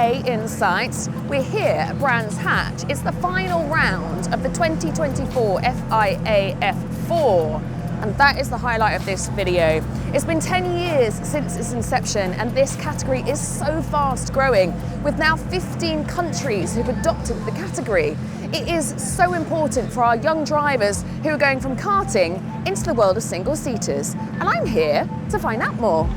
FIA Insights. We're here at Brands Hatch. It's the final round of the 2024 FIA F4. And that is the highlight of this video. It's been 10 years since its inception, and this category is so fast growing, with now 15 countries who've adopted the category. It is so important for our young drivers who are going from karting into the world of single-seaters. And I'm here to find out more.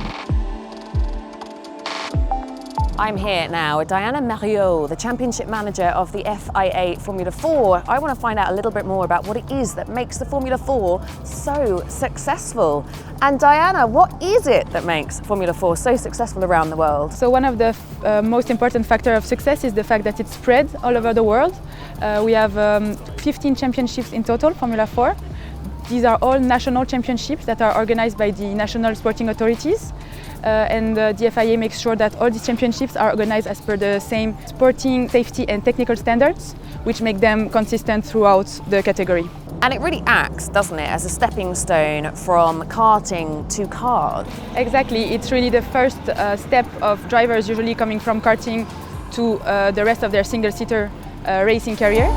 I'm here now with Diana Mariot, the championship manager of the FIA Formula 4. I want to find out a little bit more about what it is that makes the Formula 4 so successful. And Diana, what is it that makes Formula 4 so successful around the world? So one of the most important factors of success is the fact that it's spread all over the world. We have 15 championships in total, Formula 4. These are all national championships that are organized by the national sporting authorities. And the FIA makes sure that all these championships are organized as per the same sporting, safety and technical standards, which make them consistent throughout the category. And it really acts, doesn't it, as a stepping stone from karting to cars? Exactly, it's really the first step of drivers usually coming from karting to the rest of their single-seater racing career.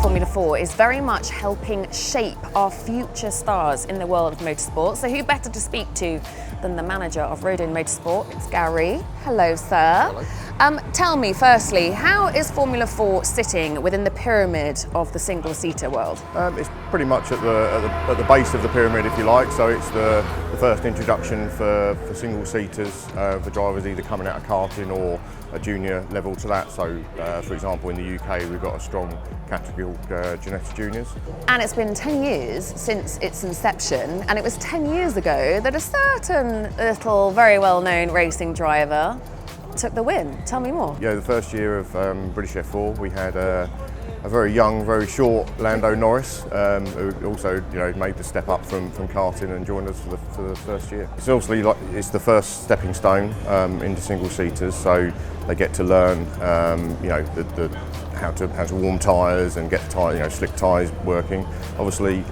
Formula 4 is very much helping shape our future stars in the world of motorsport. So who better to speak to than the manager of Rowan Motorsport? It's Gary. Hello, sir. Hello. Tell me, firstly, how is Formula 4 sitting within the pyramid of the single-seater world? It's pretty much at the base of the pyramid, if you like. So it's the first introduction for single-seaters for drivers either coming out of karting or a junior level to that. So, for example, in the UK, we've got a strong category called Genetic Juniors. And it's been 10 years since its inception, and it was 10 years ago that a certain little, very well-known racing driver took the win. Tell me more. Yeah, the first year of British F4, we had a very young, very short Lando Norris, who also, made the step up from karting and joined us for the first year. It's obviously it's the first stepping stone into single-seaters, so they get to learn, how to warm tyres and get slick tyres working. Obviously,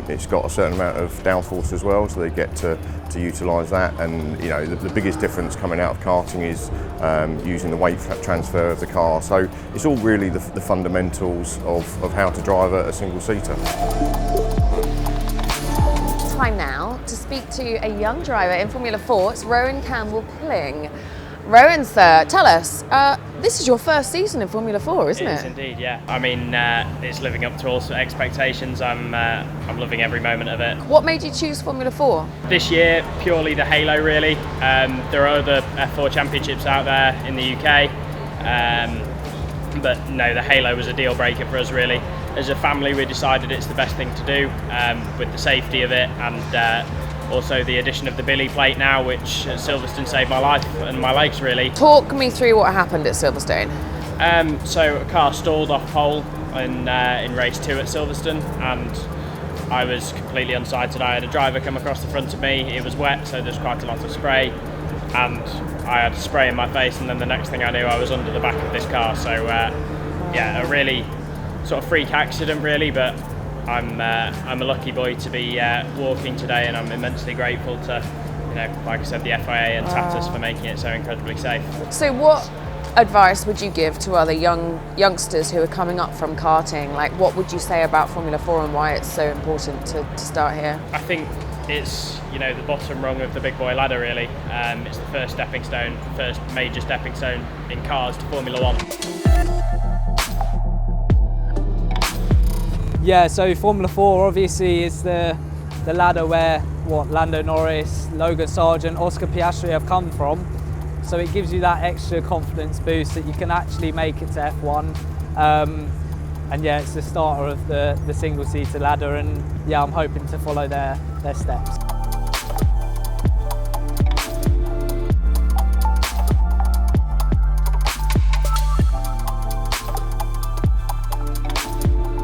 it's got a certain amount of downforce as well, so they get to utilise that. And the biggest difference coming out of karting is using the weight transfer of the car. So it's all really the fundamentals of how to drive a single-seater. Time now to speak to a young driver in Formula 4. It's Rowan Campbell pulling. Rowan, sir, tell us, this is your first season in Formula 4, isn't it? It is indeed, yeah. I mean, it's living up to all expectations. I'm loving every moment of it. What made you choose Formula 4? This year, purely the halo, really. There are other F4 championships out there in the UK, but no, the halo was a deal breaker for us, really. As a family, we decided it's the best thing to do, with the safety of it, and also the addition of the Billy plate now, which at Silverstone saved my life and my legs, really. Talk me through what happened at Silverstone. So a car stalled off pole in race 2 at Silverstone, and I was completely unsighted. I had a driver come across the front of me. It was wet, so there's quite a lot of spray, and I had spray in my face, and then the next thing I knew, I was under the back of this car. So yeah, a really sort of freak accident, really, but I'm a lucky boy to be walking today, and I'm immensely grateful to, like I said, the FIA and Tatus for making it so incredibly safe. So what advice would you give to other youngsters who are coming up from karting? Like, what would you say about Formula 4 and why it's so important to start here? I think it's, the bottom rung of the big boy ladder, really. It's the first stepping stone, first major stepping stone in cars to Formula 1. Yeah, so Formula 4 obviously is the ladder where Lando Norris, Logan Sargent, Oscar Piastri have come from. So it gives you that extra confidence boost that you can actually make it to F1. And yeah, it's the starter of the single-seater ladder, and yeah, I'm hoping to follow their steps.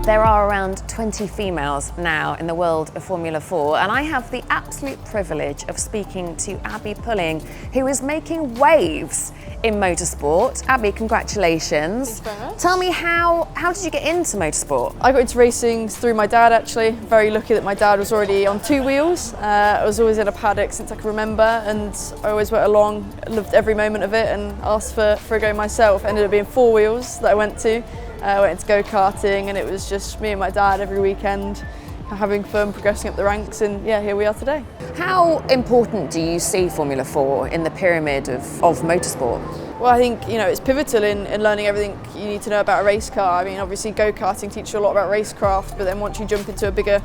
There are around 20 females now in the world of Formula 4, and I have the absolute privilege of speaking to Abby Pulling, who is making waves in motorsport. Abby, congratulations. Thanks very much. Tell me, how did you get into motorsport? I got into racing through my dad actually. Very lucky that my dad was already on 2 wheels. I was always in a paddock since I can remember, and I always went along, loved every moment of it, and asked for a go myself. Ended up being 4 wheels that I went to. I went into go-karting, and it was just me and my dad every weekend, having fun, progressing up the ranks, and yeah, here we are today. How important do you see Formula 4 in the pyramid of motorsport? Well, I think it's pivotal in learning everything you need to know about a race car. I mean, obviously go-karting teaches you a lot about racecraft, but then once you jump into a bigger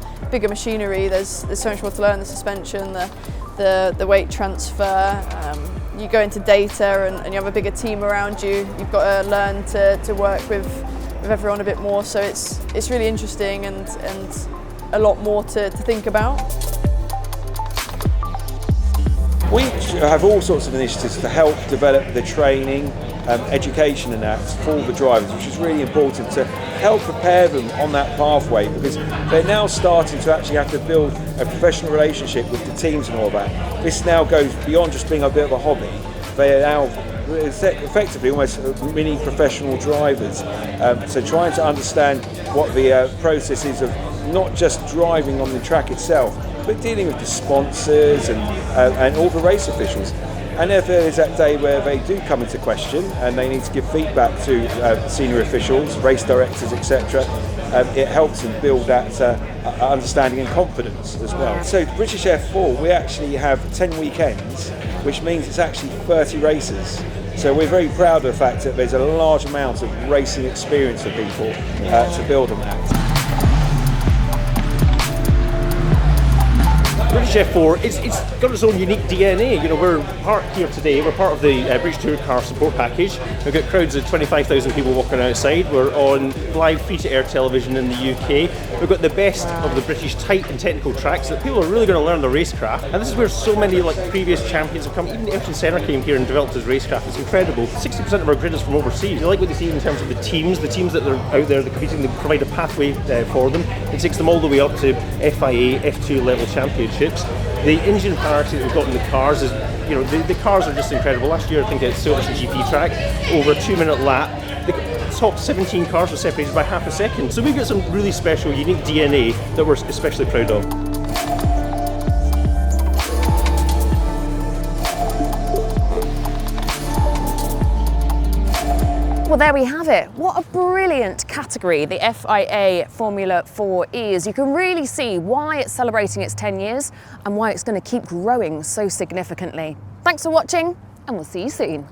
machinery, there's so much more to learn: the suspension, the weight transfer. You go into data, and you have a bigger team around you. You've got to learn to work with everyone a bit more. So it's really interesting and a lot more to think about. We have all sorts of initiatives to help develop the training, education and that for the drivers, which is really important to help prepare them on that pathway, because they're now starting to actually have to build a professional relationship with the teams and all that. This now goes beyond just being a bit of a hobby. They are now effectively almost mini professional drivers. So trying to understand what the process is of not just driving on the track itself, but dealing with the sponsors and all the race officials. And if there is that day where they do come into question and they need to give feedback to senior officials, race directors, etc., it helps them build that understanding and confidence as well. So British F4, we actually have 10 weekends, which means it's actually 30 races. So we're very proud of the fact that there's a large amount of racing experience for people to build on that. British F4, it's got its own unique DNA. We're part here today, we're part of the British Tour Car support package. We've got crowds of 25,000 people walking outside. We're on live free-to-air television in the UK. We've got the best of the British tight and technical tracks that people are really going to learn the racecraft. And this is where so many previous champions have come. Even Ayrton Senna came here and developed his racecraft. It's incredible. 60% of our grid is from overseas. You like what you see in terms of the teams that are out there, they're competing, they provide a pathway for them. It takes them all the way up to FIA, F2 level championships. The engine parity that we've got in the cars is, the cars are just incredible. Last year, I think at Silverstone GP track, over a 2-minute lap, the top 17 cars were separated by half a second. So we've got some really special, unique DNA that we're especially proud of. Well, there we have it. What a brilliant category the FIA Formula 4 is. You can really see why it's celebrating its 10 years and why it's going to keep growing so significantly. Thanks for watching, and we'll see you soon.